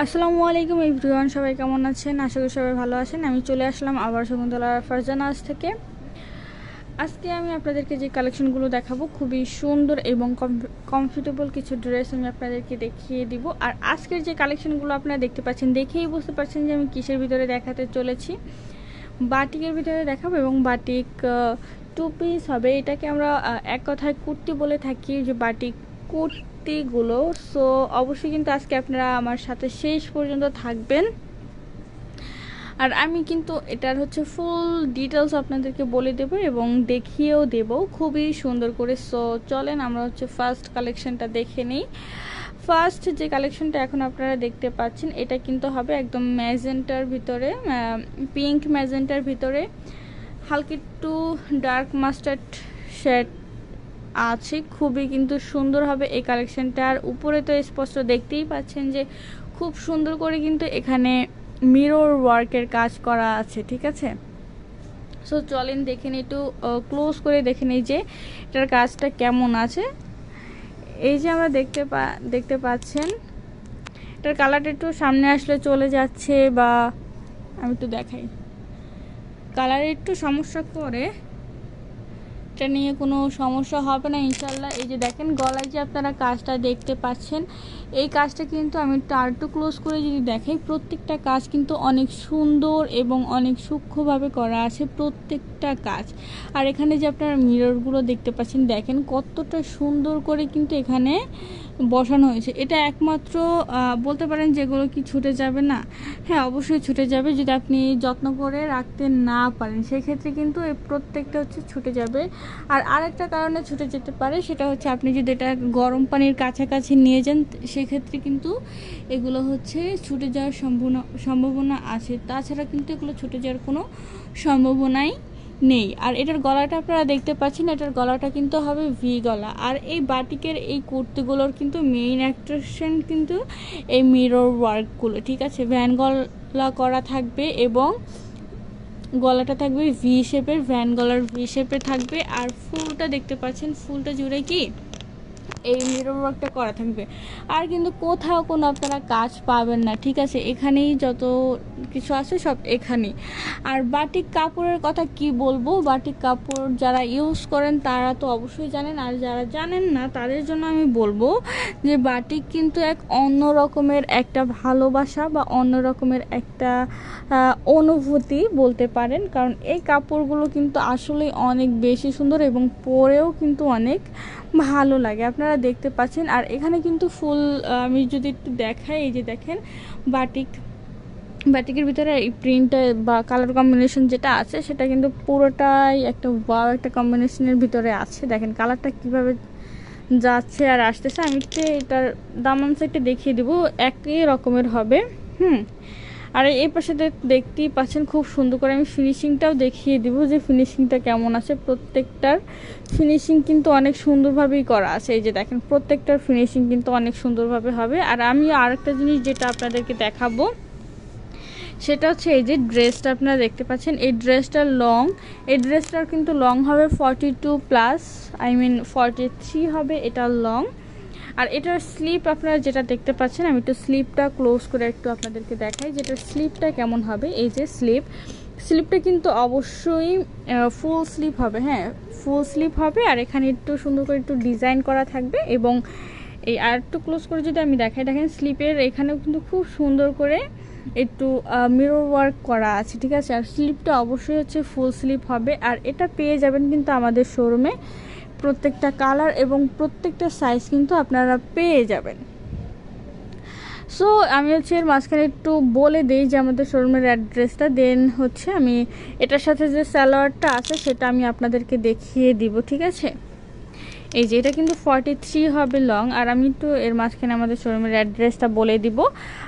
আসসালামু আলাইকুম এভরিওয়ান, সবাই কেমন আছেন? আশা করি সবাই ভালো আছেন। আমি চলে আসলাম আবার শকুন্তলা ফারজানা থেকে। আজকে আমি আপনাদেরকে যে কালেকশনগুলো দেখাবো খুবই সুন্দর এবং কমফোর্টেবল কিছু ড্রেস আমি আপনাদেরকে দেখিয়ে দিব। আর আজকের যে কালেকশনগুলো আপনারা দেখতে পাচ্ছেন, দেখেই বুঝতে পারছেন যে আমি কিসের ভিতরে দেখাতে চলেছি। বাটিকের ভিতরে দেখাবো এবং বাটিক টু পিস হবে। এটাকে আমরা এক কথায় কুর্তি বলে থাকি, যে বাটিক কুর্তিগুলো। সো অবশ্যই কিন্তু আজকে আপনারা আমার সাথে শেষ পর্যন্ত থাকবেন। আর আমি কিন্তু এটার ফুল ডিটেলস আপনাদেরকে বলে দেব এবং দেখিয়েও দেব খুবই সুন্দর করে। সো চলেন আমরা ফার্স্ট কালেকশনটা দেখে নিই। ফার্স্ট যে কালেকশনটা এখন আপনারা দেখতে পাচ্ছেন, এটা কিন্তু হবে একদম ম্যাজেন্টার ভিতরে, পিঙ্ক ম্যাজেন্টার ভিতরে হালকা একটু ডার্ক মাস্টার্ড শেড আছে। খুবই কিন্তু সুন্দর হবে এই কালেকশনটা। আর উপরে তো স্পষ্ট দেখতেই পাচ্ছেন যে খুব সুন্দর করে কিন্তু এখানে মিরর ওয়ার্কের কাজ করা আছে, ঠিক আছে। সো চলেন দেখে নিই, একটু ক্লোজ করে দেখে নিই যে এটার কাজটা কেমন আছে। এই যে আমরা দেখতে পাচ্ছেন এটার কালারটা একটু সামনে আসলে চলে যাচ্ছে, বা আমি একটু দেখাই, কালারে একটু সমস্যা করে, এটা নিয়ে কোনো সমস্যা হবে না ইনশাল্লাহ। এই যে দেখেন গলায় যে আপনারা কাজটা দেখতে পাচ্ছেন, এই কাজটা কিন্তু আমি একটু ক্লোজ করে যদি দেখাই, প্রত্যেকটা কাজ কিন্তু অনেক সুন্দর এবং অনেক সূক্ষ্মভাবে করা আছে প্রত্যেকটা কাজ। আর এখানে যে আপনারা মিররগুলো দেখতে পাচ্ছেন, দেখেন কতটা সুন্দর করে কিন্তু এখানে বসানো হয়েছে। এটা একমাত্র বলতে পারেন যেগুলো কি ছুটে যাবে না? হ্যাঁ, অবশ্যই ছুটে যাবে। যদি আপনি যত্ন করে রাখতে না পারেন সেক্ষেত্রে কিন্তু এই প্রত্যেকটা ছুটে যাবে। আর আরেকটা কারণে ছুটে যেতে পারে, সেটা আপনি যদি এটা গরম পানির কাছাকাছি নিয়ে যান সেক্ষেত্রে কিন্তু এগুলো ছুটে যাওয়ার সম্ভাবনা আছে। তাছাড়া কিন্তু এগুলো ছুটে যাওয়ার কোনো সম্ভাবনাই নেই। আর এটার গলাটা আপনারা দেখতে পাচ্ছেন, এটার গলাটা কিন্তু হবে ভি গলা। আর এই বাটিকের এই কুর্তিগুলোর কিন্তু মেইন অ্যাট্রাকশন কিন্তু এই মিরর ওয়ার্কগুলো, ঠিক আছে। ভ্যান গলা করা থাকবে এবং গলাটা থাকবে ভি শেপের, ভ্যান গলার ভি শেপে থাকবে। আর ফুলটা দেখতে পাচ্ছেন, ফুলটা জুড়ে কি এই মিরর ওয়ার্কটা করা থাকবে। আর কিন্তু কোথাও কোনো আপনারা কাজ পাবেন না, ঠিক আছে। এখানেই যত কিছু আছে সব এখানেই। আর বাটিক কাপড়ের কথা কি বলবো, বাটিক কাপড় যারা ইউজ করেন তারা তো অবশ্যই জানেন, আর যারা জানেন না তাদের জন্য আমি বলবো যে বাটিক কিন্তু এক অন্য রকমের একটা ভালোবাসা বা অন্য রকমের একটা অনুভূতি বলতে পারেন। কারণ এই কাপড়গুলো কিন্তু আসলে অনেক বেশি সুন্দর এবং পরেও কিন্তু অনেক ভালো লাগে, আপনারা দেখতে পাচ্ছেন। আর এখানে কিন্তু ফুল আমি যদি একটু দেখাই, এই যে দেখেন বাটিকের ভিতরে এই প্রিন্টটা বা কালার কম্বিনেশন যেটা আছে সেটা কিন্তু পুরোটাই একটা ওয়াও একটা কম্বিনেশনের ভিতরে আছে। দেখেন কালারটা কিভাবে যাচ্ছে আর আসতেছে। আমি একটু এটার দামান সাইডটা দেখিয়ে দিব, একই রকমের হবে। আর এই পাশে দেখতেই পাচ্ছেন খুব সুন্দর করে আমি ফিনিশিংটাও দেখিয়ে দিব যে ফিনিশিংটা কেমন আছে। প্রত্যেকটার ফিনিশিং কিন্তু অনেক সুন্দরভাবেই করা আছে। এই যে দেখেন প্রত্যেকটার ফিনিশিং কিন্তু অনেক সুন্দরভাবে হবে। আর আমি আরেকটা জিনিস যেটা আপনাদেরকে দেখাবো সেটা এই যে ড্রেসটা আপনারা দেখতে পাচ্ছেন, এই ড্রেসটার লং, এই ড্রেসটার কিন্তু লং হবে 42+, 43 হবে এটার লং। আর এটার স্লিপ আপনারা যেটা দেখতে পাচ্ছেন, আমি একটু স্লিপটা ক্লোজ করে একটু আপনাদেরকে দেখাই যেটার স্লিপটা কেমন হবে। এই যে স্লিপটা কিন্তু অবশ্যই ফুল স্লিপ হবে, হ্যাঁ ফুল স্লিপ হবে। আর এখানে একটু সুন্দর করে একটু ডিজাইন করা থাকবে এবং এই আর একটু ক্লোজ করে যদি আমি দেখাই, দেখেন স্লিপের এখানেও কিন্তু খুব সুন্দর করে একটু মিরর ওয়ার্ক করা আছে, ঠিক আছে। আর স্লিপটা অবশ্যই ফুল স্লিপ হবে। আর এটা পেয়ে যাবেন কিন্তু আমাদের শোরুমে, প্রত্যেকটা কালার এবং প্রত্যেকটা সাইজ কিন্তু আপনারা পেয়ে যাবেন। সো আমি এর মাঝখানে একটু বলে দিই যে আমাদের শোরুমের অ্যাড্রেসটা, দেন আমি এটার সাথে যে সালোয়ারটা আছে সেটা আমি আপনাদেরকে দেখিয়ে দিব, ঠিক আছে। এই যে এটা কিন্তু 43 হবে লং। আর আমি একটু এর মাঝখানে আমাদের শোরুমের অ্যাড্রেসটা বলে দিব।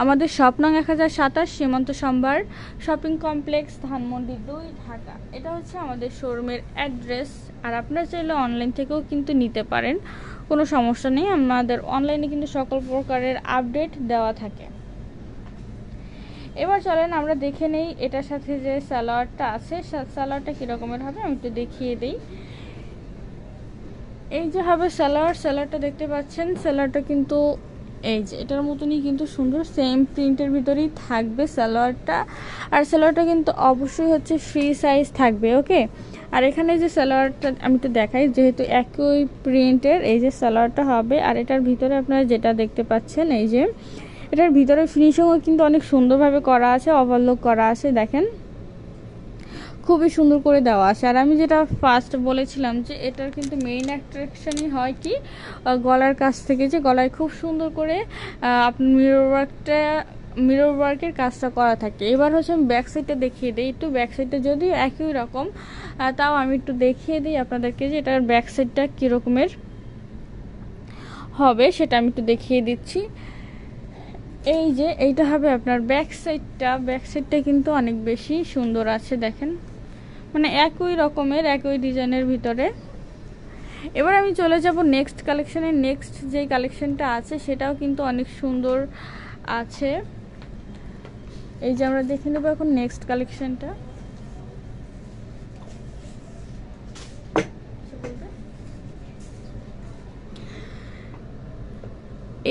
আমাদের শপ নং 1027 সীমান্ত সম্ভার শপিং কমপ্লেক্স, ধানমন্ডি 2, ঢাকা। এটা আমাদের শোরুমের অ্যাড্রেস। আর আপনারা চাইলে অনলাইন থেকেও কিন্তু নিতে পারেন, কোনো সমস্যা নেই। আমাদের অনলাইনে কিন্তু সকল প্রকারের আপডেট দেওয়া থাকে। এবার চলেন আমরা দেখে নেই এটার সাথে যে সালোয়ারটা আছে, সালোয়ারটা কীরকমের হবে আমি একটু দেখিয়ে দিই। এই যে হবে সালোয়ারটা দেখতে পাচ্ছেন, সালোয়ারটা কিন্তু এই যে এটার মতনই কিন্তু সুন্দর সেম প্রিন্টের ভিতরেই থাকবে সালোয়ারটা। আর সালোয়ারটা কিন্তু অবশ্যই হচ্ছে ফ্রি সাইজ থাকবে। ওকে, আর এখানে যে সালোয়ারটা আমি তো দেখাই, যেহেতু একই প্রিন্টের এই যে সালোয়ারটা হবে। আর এটার ভিতরে আপনারা যেটা দেখতে পাচ্ছেন, এই যে এটার ভিতরে ফিনিশিংও কিন্তু অনেক সুন্দরভাবে করা আছে, ওভারলক করা আছে, দেখেন খুবই সুন্দর করে দেওয়া আছে। আর আমি যেটা ফার্স্ট বলেছিলাম যে এটার কিন্তু মেইন অ্যাট্রাকশনই হয় কি গলার কাছ থেকে, যে গলায় খুব সুন্দর করে আপনার মিরর ওয়ার্কের কাজটা করা থাকে। এবার হচ্ছে আমি ব্যাক সাইডটা দেখিয়ে দিই একটু। ব্যাক সাইডটা যদিও একই রকম, তাও আমি একটু দেখিয়ে দিই আপনাদেরকে যে এটার ব্যাক সাইডটা কীরকমের হবে সেটা আমি একটু দেখিয়ে দিচ্ছি। এই যে এইটা হবে আপনার ব্যাক সাইডটা কিন্তু অনেক বেশি সুন্দর আছে, দেখেন মানে একই রকমের একই ডিজাইনের ভিতরে। এবার আমি চলে যাব নেক্সট কালেকশনে। নেক্সট যে কালেকশনটা আছে সেটাও কিন্তু অনেক সুন্দর আছে। এই যে আমরা দেখে নেব এখন নেক্সট কালেকশনটা।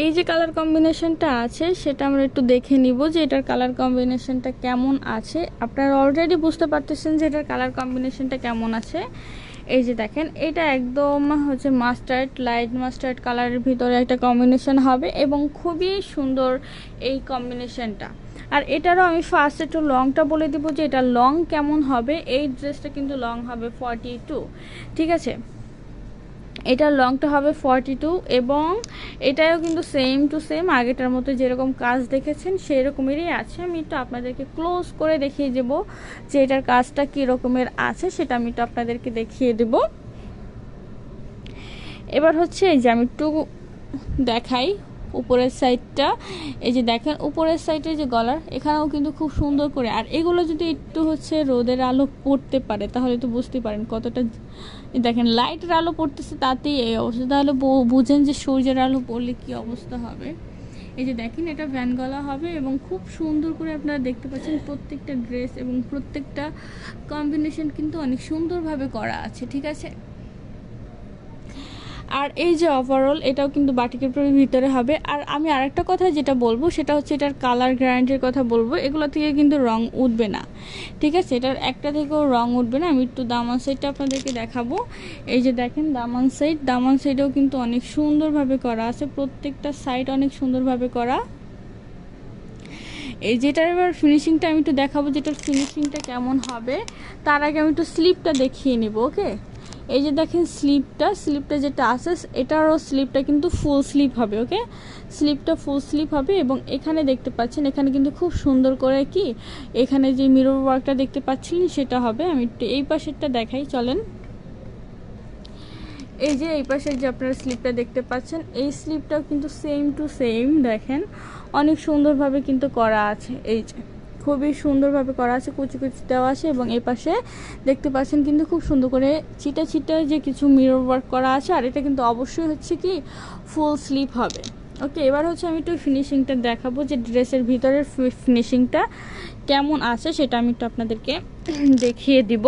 এই যে কালার কম্বিনেশনটা আছে সেটা আমরা একটু দেখে নিব যে এটার কালার কম্বিনেশনটা কেমন আছে। আপনারা অলরেডি বুঝতে পারতেছেন যে এটার কালার কম্বিনেশনটা কেমন আছে। এই যে দেখেন এটা একদম হচ্ছে লাইট মাস্টার্ড কালারের ভিতরে একটা কম্বিনেশন হবে এবং খুবই সুন্দর এই কম্বিনেশনটা। আর এটারও আমি ফার্স্ট একটু লংটা বলে দিব যে এটা লং কেমন হবে। এই ড্রেসটা কিন্তু লং হবে 42, ঠিক আছে, এটার লংটা হবে 42 এবং এটাও কিন্তু সেম টু সেম আগেটার মতো যেরকম কাজ দেখেছেন সেই রকমেরই আছে। আমি একটু আপনাদেরকে ক্লোজ করে দেখিয়ে দেব যে এটার কাজটা কী রকমের আছে, সেটা আমি একটু আপনাদেরকে দেখিয়ে দেব। এবার হচ্ছে এই যে আমি একটু দেখাই উপরের সাইডটা। এই যে দেখেন উপরের সাইডে যে গলার এখানেও কিন্তু খুব সুন্দর করে। আর এগুলো যদি একটু হচ্ছে রোদের আলো পড়তে পারে তাহলে তো বুঝতে পারেন কতটা, দেখেন লাইটের আলো পড়তেছে তাতেই এই অবস্থা, তাহলে বুঝেন যে সূর্যের আলো পড়লে কি অবস্থা হবে। এই যে দেখেন এটা ভ্যান গলা হবে এবং খুব সুন্দর করে আপনারা দেখতে পাচ্ছেন প্রত্যেকটা ড্রেস এবং প্রত্যেকটা কম্বিনেশন কিন্তু অনেক সুন্দরভাবে করা আছে, ঠিক আছে। আর এই যে ওভারঅল এটাও কিন্তু বাটিকের ভিতরে হবে। আর আমি আরেকটা কথা যেটা বলবো সেটা হচ্ছে এটার কালার গ্যারান্টির কথা বলবো। এগুলো থেকে কিন্তু রং উঠবে না, ঠিক আছে, এটার একটা থেকেও রং উঠবে না। আমি একটু দামান সাইডটা আপনাদেরকে দেখাবো। এই যে দেখেন দামান সাইডেও কিন্তু অনেক সুন্দরভাবে করা আছে, প্রত্যেকটা সাইড অনেক সুন্দরভাবে করা। এই যেটার এবার ফিনিশিংটা আমি একটু দেখাবো, যেটার ফিনিশিংটা কেমন হবে তার আগে আমি একটু স্লিপটা দেখিয়ে নিব। ওকে, এই যে দেখেন স্লিপটা যেটা আছে এটারও স্লিপটা কিন্তু ফুল স্লিপ হবে। ওকে, স্লিপটা ফুল স্লিপ হবে এবং এখানে দেখতে পাচ্ছেন এখানে কিন্তু খুব সুন্দর করে কি এখানে যে মিরর ওয়ার্কটা দেখতে পাচ্ছিলেন সেটা হবে। আমি একটু এই পাশেরটা দেখাই, চলেন। এই যে এই পাশের যে আপনারা স্লিপটা দেখতে পাচ্ছেন এই স্লিপটাও কিন্তু সেম টু সেম দেখেন অনেক সুন্দরভাবে কিন্তু করা আছে। এই যে খুবই সুন্দরভাবে করা আছে, কুচি কুচি দেওয়া আছে এবং এই পাশে দেখতে পাচ্ছেন কিন্তু খুব সুন্দর করে চিটা যে কিছু মিরর ওয়ার্ক করা আছে। আর এটা কিন্তু অবশ্যই হচ্ছে কি ফুল স্লিপ হবে। ওকে, এবার হচ্ছে আমি একটু ফিনিশিংটা দেখাবো যে ড্রেসের ভিতরের ফিনিশিংটা কেমন আছে সেটা আমি একটু আপনাদেরকে দেখিয়ে দিব।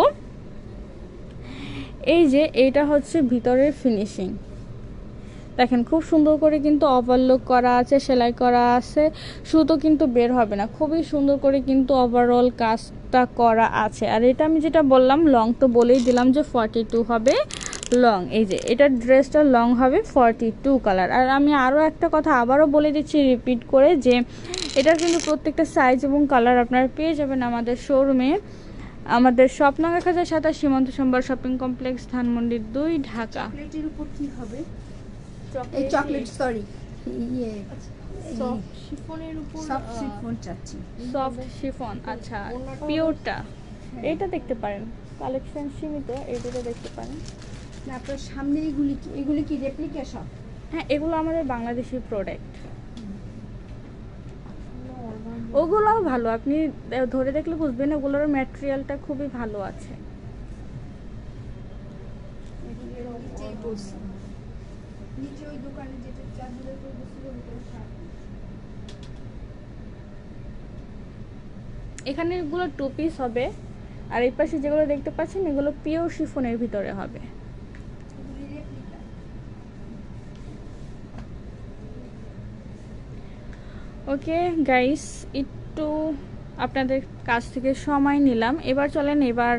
এই যে এইটা হচ্ছে ভিতরের ফিনিশিং, দেখেন খুব সুন্দর করে কিন্তু ওভারলক করা আছে, সেলাই করা আছে, সুতো কিন্তু বের হবে না, খুবই সুন্দর করে কিন্তু ওভারঅল কাজটা করা আছে। আর এটা আমি যেটা বললাম লং তো বলেই দিলাম যে 42 হবে লং। এই যে এটার ড্রেসটা লং হবে 42 কালার। আর আমি আরও একটা কথা আবারও বলে দিচ্ছি রিপিট করে যে এটার কিন্তু প্রত্যেকটা সাইজ এবং কালার আপনারা পেয়ে যাবেন আমাদের শোরুমে। আমাদের শপ নং 1027 সীমান্ত সম্ভার শপিং কমপ্লেক্স ধানমন্ডি 2 ঢাকা। চকলেটের উপর কি হবে? এই চকলেট সরি সফট শিফনের উপর সফট শিফন চাচ্ছি, সফট শিফন। আচ্ছা, পিওরটা এটা দেখতে পারেন, কালেকশন সীমিত, এইটা দেখতে পারেন। না আপনার সামনে এগুলি কি রেপ্লিকা সব? হ্যাঁ, এগুলো আমাদের বাংলাদেশি প্রোডাক্ট, ওগুলোও ভালো, আপনি ধরে দেখলে বুঝবেন ওগুলোর ম্যাটেরিয়ালটা খুবই ভালো আছে। এখানে এগুলো 2 পিস হবে আর এই পাশে যেগুলো দেখতে পাচ্ছেন এগুলো পিওর শিফনের ভিতরে হবে। ওকে গাইস, একটু আপনাদের কাছ থেকে সময় নিলাম। এবার চলেন, এবার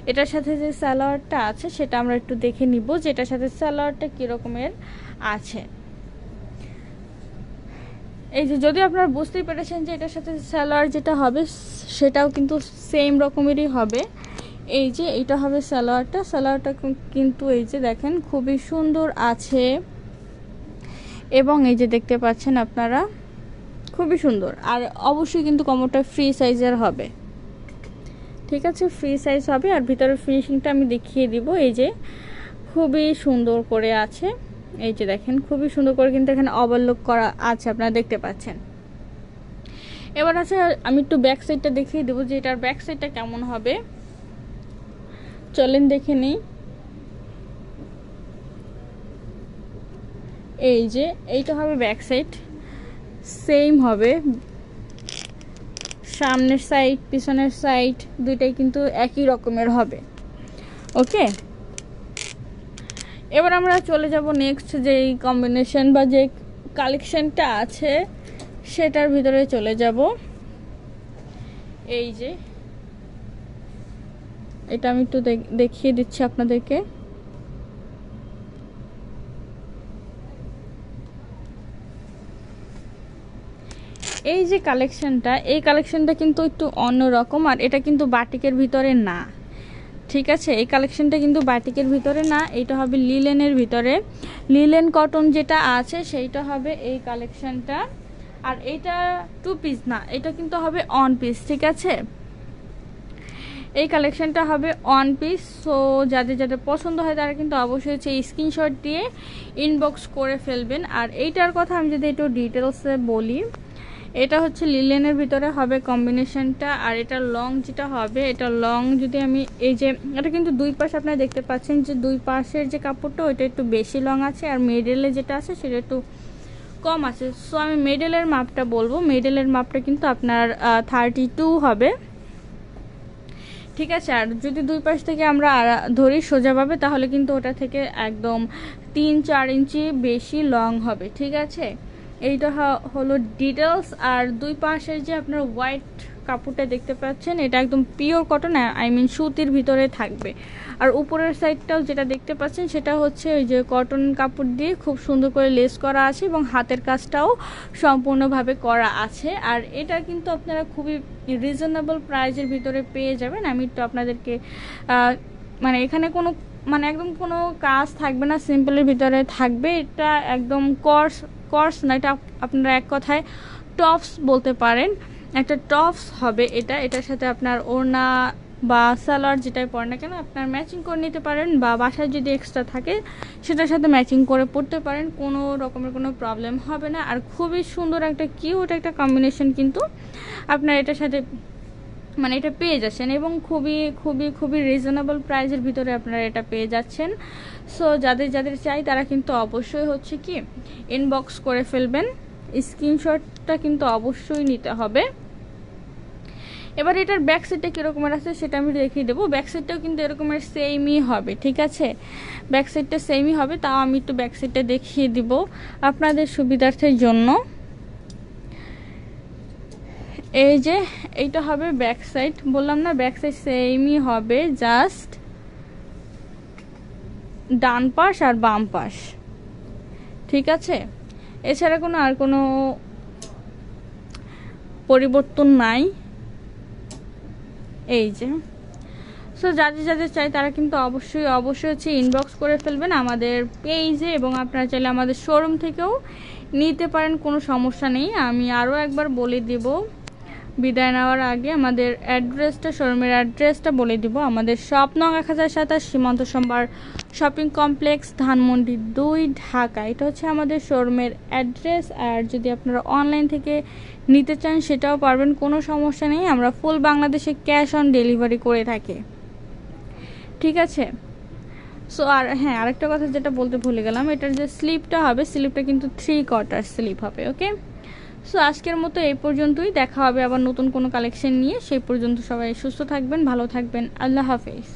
এটার সাথে যে সালোয়ারটা আছে সেটা আমরা একটু দেখে নিব যে এটার সাথে সালোয়ারটা কীরকমের আছে। এই যে যদি আপনারা বুঝতেই পেরেছেন যে এটার সাথে সালোয়ার যেটা হবে সেটাও কিন্তু সেম রকমেরই হবে। এই যে এটা হবে সালোয়ারটা, সালোয়ারটা কিন্তু এই যে দেখেন খুবই সুন্দর আছে এবং এই যে দেখতে পাচ্ছেন আপনারা খুবই সুন্দর। আর অবশ্যই কিন্তু কোমরটা ফ্রি সাইজের হবে, ঠিক আছে, ফ্রি সাইজ হবে। আর ভিতরের ফিনিশিংটা আমি দেখিয়ে দিব। এই যে খুবই সুন্দর করে আছে, এই যে দেখেন খুবই সুন্দর করে কিন্তু এখানে ওভারলক করা আছে, আপনারা দেখতে পাচ্ছেন। এবার আছে আমি একটু ব্যাক সাইডটা দেখিয়ে দেবো যে এটার ব্যাক সাইডটা কেমন হবে, চলেন দেখে নিই। এই যে এইটা হবে ব্যাক সাইড, সেম হবে, সামনের সাইড পিছনের সাইড দুইটাই কিন্তু একই রকমের হবে। ওকে, এবার আমরা চলে যাব নেক্সট যে কম্বিনেশন বা যে কালেকশনটা আছে সেটার ভিতরে চলে যাব। এই যে এটা আমি একটু দেখিয়ে দিচ্ছি আপনাদেরকে। এই যে কালেকশনটা, এই কালেকশনটা কিন্তু একটু অন্যরকম, আর এটা কিন্তু বাটিকের ভিতরে না, ঠিক আছে। এই কালেকশনটা কিন্তু বাটিকের ভিতরে না, এটা হবে লিলেনের ভিতরে। লিলেন কটন যেটা আছে সেইটা হবে এই কালেকশনটা। আর এইটা 2 পিস না, এটা কিন্তু হবে 1 পিস, ঠিক আছে। এই কালেকশনটা হবে 1 পিস। সো যাদের যাদের পছন্দ হয় তারা কিন্তু অবশ্যই হচ্ছে স্ক্রিনশট দিয়ে ইনবক্স করে ফেলবেন। আর এইটার কথা আমি যদি একটু ডিটেলসে বলি, এটা হচ্ছে লিলেনের ভিতরে হবে কম্বিনেশনটা। আর এটা লং যেটা হবে, এটা লং যদি আমি এই যে এটা কিন্তু দুই পাশ আপনারা দেখতে পাচ্ছেন যে দুই পাশের যে কাপড়টা ওইটা একটু বেশি লং আছে, আর মিডলে যেটা আছে সেটা একটু কম আছে। সো আমি মিডলের মাপটা বলবো, মিডলের মাপটা কিন্তু আপনার 32 হবে, ঠিক আছে। আর যদি দুই পাশ থেকে আমরা ধরি সোজাভাবে তাহলে কিন্তু ওটা থেকে একদম 3-4 ইঞ্চি বেশি লং হবে, ঠিক আছে। এইটা হলো ডিটেলস। আর দুই পাশের যে আপনার হোয়াইট কাপড়টা দেখতে পাচ্ছেন এটা একদম পিওর কটন, আই মিন সুতির ভিতরে থাকবে। আর উপরের সাইডটাও যেটা দেখতে পাচ্ছেন সেটা হচ্ছে ওই যে কটন কাপড় দিয়ে খুব সুন্দর করে লেস করা আছে এবং হাতের কাজটাও সম্পূর্ণভাবে করা আছে। আর এটা কিন্তু আপনারা খুবই রিজনেবল প্রাইজের ভিতরে পেয়ে যাবেন। আমি একটু আপনাদেরকে মানে এখানে কোনো মানে একদম কোনো কাজ থাকবে না, সিম্পলের ভিতরে থাকবে। এটা একদম কর্স না, এটা আপনারা এক কথায় টপস বলতে পারেন, একটা টপস হবে এটা। এটার সাথে আপনার ওড়না বা সালোয়ার যেটাই পরেন না কেন আপনার ম্যাচিং করে নিতে পারেন, বা বাসায় যদি এক্সট্রা থাকে সেটার সাথে ম্যাচিং করে পরতে পারেন, কোনো রকমের কোনো প্রবলেম হবে না। আর খুবই সুন্দর একটা কিউট একটা কম্বিনেশন কিন্তু আপনার এটার সাথে মানে এটা পেয়ে যাচ্ছেন, এবং খুবই খুবই খুবই রিজনেবল প্রাইসের ভিতরে আপনারা এটা পেয়ে যাচ্ছেন। সো যাদের যাদের চাই তারা কিন্তু অবশ্যই হচ্ছে কি ইনবক্স করে ফেলবেন, স্ক্রিনশটটা কিন্তু অবশ্যই নিতে হবে। এবার এটার ব্যাক সাইডটা কীরকমের আছে সেটা আমি দেখিয়ে দেবো। ব্যাক সাইডটাও কিন্তু এরকমের সেমই হবে, ঠিক আছে, ব্যাক সাইডটা সেমই হবে। তাও আমি একটু ব্যাক সাইডটা দেখিয়ে দিব আপনাদের সুবিধার্থের জন্য। এই যে এইটা হবে ব্যাক সাইড, বললাম না ব্যাক সাইড সেমই হবে, জাস্ট ডান পাশ আর বাম পাশ, ঠিক আছে। এছাড়া কোনো আর কোনো পরিবর্তন নাই। এই যে সো যাদের যাদের চাই তারা কিন্তু অবশ্যই অবশ্যই হচ্ছে ইনবক্স করে ফেলবেন আমাদের পেজে, এবং আপনারা চাইলে আমাদের শোরুম থেকেও নিতে পারেন, কোনো সমস্যা নেই। আমি আরও একবার বলে দেব বিদায় নেওয়ার আগে আমাদের অ্যাড্রেসটা, শোরুমের অ্যাড্রেসটা বলে দিব। আমাদের শপ নং 1027 সীমান্ত সম্ভার শপিং কমপ্লেক্স, ধানমন্ডি 2, ঢাকা। এটা হচ্ছে আমাদের শোরুমের অ্যাড্রেস। আর যদি আপনারা অনলাইন থেকে নিতে চান সেটাও পারবেন, কোনো সমস্যা নেই। আমরা ফুল বাংলাদেশে ক্যাশ অন ডেলিভারি করে থাকি, ঠিক আছে। সো আর হ্যাঁ, আরেকটা কথা যেটা বলতে ভুলে গেলাম, এটার যে স্লিপটা হবে স্লিপটা কিন্তু 3/4 স্লিপ হবে, ওকে। সো আজকের মতো এই পর্যন্তই, দেখা হবে আবার নতুন কোনো কালেকশন নিয়ে। সেই পর্যন্ত সবাই সুস্থ থাকবেন, ভালো থাকবেন, আল্লাহ হাফেজ।